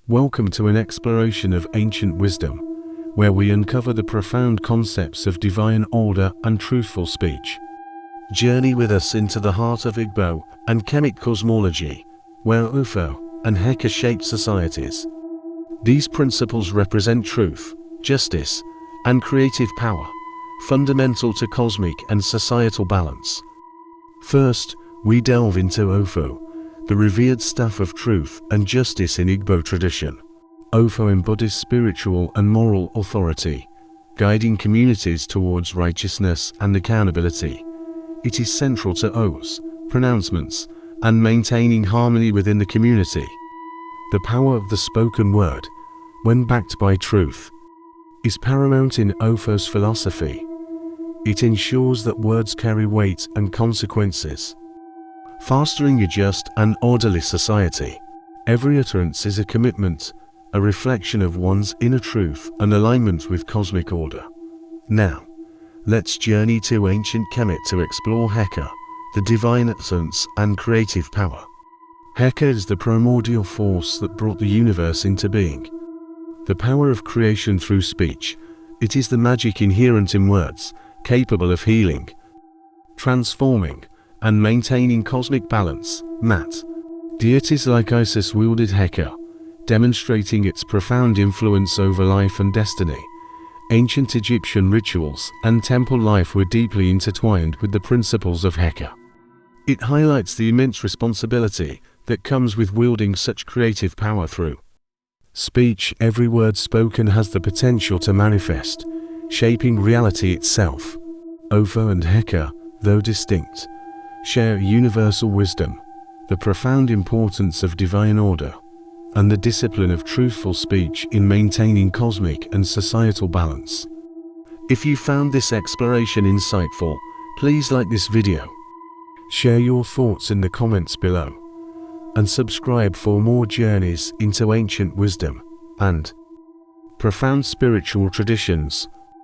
Welcome to an exploration of ancient wisdom, where we uncover the profound concepts of divine order and truthful speech. Journey with us into the heart of Igbo and Kemet cosmology, where Ofo and Heka shape societies. These principles represent truth, justice, and creative power, fundamental to cosmic and societal balance. First, we delve into Ofo, the revered staff of truth and justice in Igbo tradition. Ofo embodies spiritual and moral authority, guiding communities towards righteousness and accountability. It is central to oaths, pronouncements, and maintaining harmony within the community. The power of the spoken word, when backed by truth, is paramount in Ofo's philosophy. It ensures that words carry weight and consequences, fostering a just and orderly society. Every utterance is a commitment, a reflection of one's inner truth and alignment with cosmic order. Now, let's journey to Ancient Kemet to explore Heka, the divine essence and creative power. Heka is the primordial force that brought the universe into being. The power of creation through speech. It is the magic inherent in words, capable of healing, transforming, and maintaining cosmic balance. Deities like Isis wielded Heka, demonstrating its profound influence over life and destiny. Ancient Egyptian rituals and temple life were deeply intertwined with the principles of Heka. It highlights the immense responsibility that comes with wielding such creative power through speech. Every word spoken has the potential to manifest, shaping reality itself. Ofo and Heka, though distinct, share universal wisdom, the profound importance of divine order, and the discipline of truthful speech in maintaining cosmic and societal balance. If you found this exploration insightful, please like this video, share your thoughts in the comments below, and subscribe for more journeys into ancient wisdom and profound spiritual traditions.